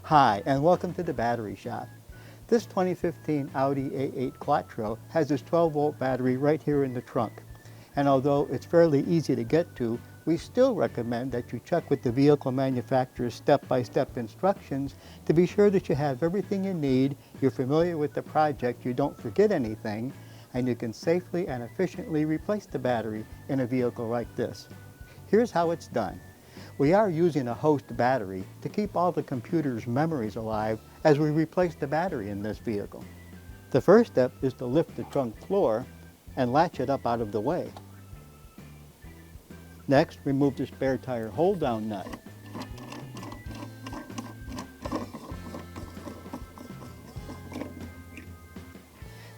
Hi, and welcome to the Battery Shop. This 2015 Audi A8 Quattro has this 12-volt battery right here in the trunk. And although it's fairly easy to get to, we still recommend that you check with the vehicle manufacturer's step-by-step instructions to be sure that you have everything you need, you're familiar with the project, you don't forget anything, and you can safely and efficiently replace the battery in a vehicle like this. Here's how it's done. We are using a host battery to keep all the computer's memories alive as we replace the battery in this vehicle. The first step is to lift the trunk floor and latch it up out of the way. Next, remove the spare tire hold-down nut.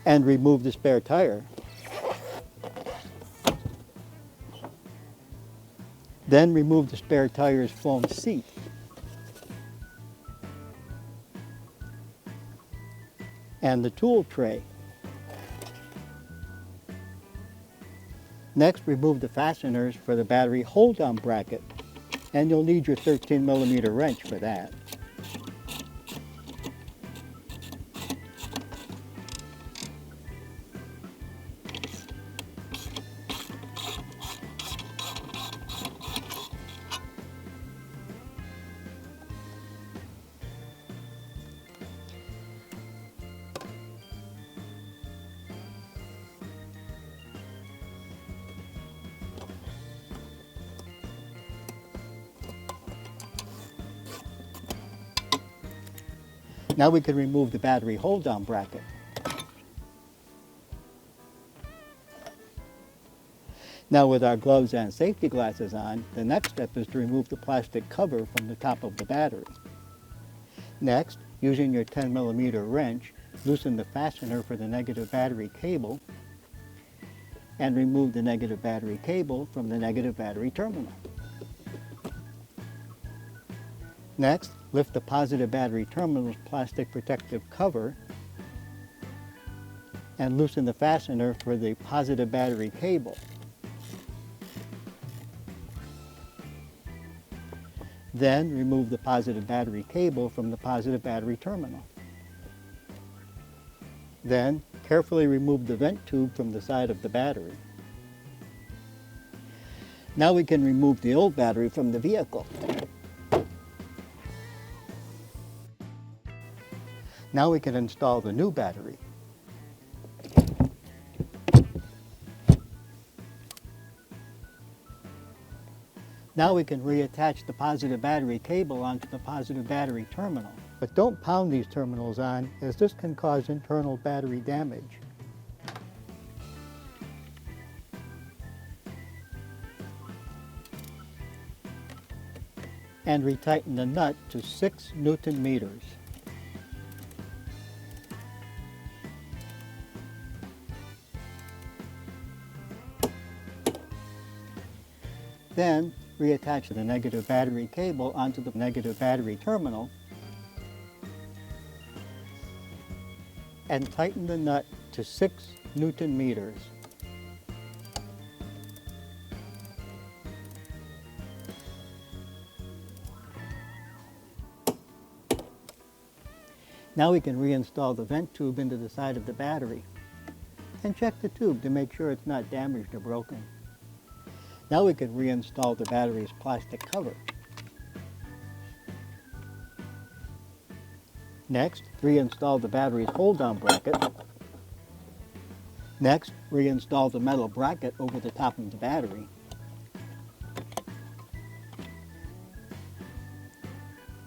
And remove the spare tire. Then remove the spare tire's foam seat. And the tool tray. Next, remove the fasteners for the battery hold-down bracket, and you'll need your 13mm wrench for that. Now we can remove the battery hold-down bracket. Now with our gloves and safety glasses on, the next step is to remove the plastic cover from the top of the battery. Next, using your 10mm wrench, loosen the fastener for the negative battery cable and remove the negative battery cable from the negative battery terminal. Next, lift the positive battery terminal's plastic protective cover and loosen the fastener for the positive battery cable. Then remove the positive battery cable from the positive battery terminal. Then carefully remove the vent tube from the side of the battery. Now we can remove the old battery from the vehicle. Now we can install the new battery. Now we can reattach the positive battery cable onto the positive battery terminal. But don't pound these terminals on, as this can cause internal battery damage. And retighten the nut to 6 Newton meters. Then reattach the negative battery cable onto the negative battery terminal and tighten the nut to 6 Newton meters. Now we can reinstall the vent tube into the side of the battery and check the tube to make sure it's not damaged or broken. Now we can reinstall the battery's plastic cover. Next, reinstall the battery's hold-down bracket. Next, reinstall the metal bracket over the top of the battery.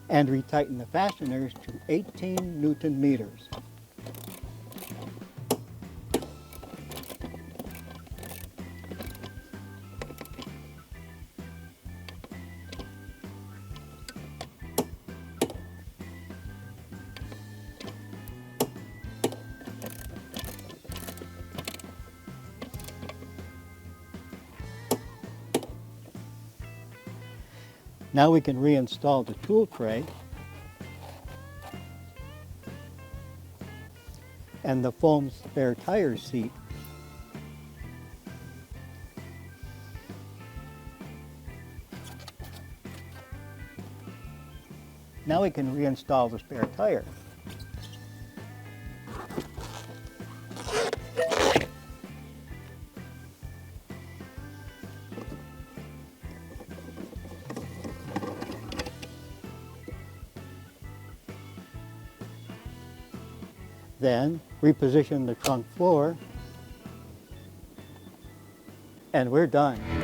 And retighten the fasteners to 18 Newton meters. Now we can reinstall the tool tray and the foam spare tire seat. Now we can reinstall the spare tire. Then reposition the trunk floor, and we're done.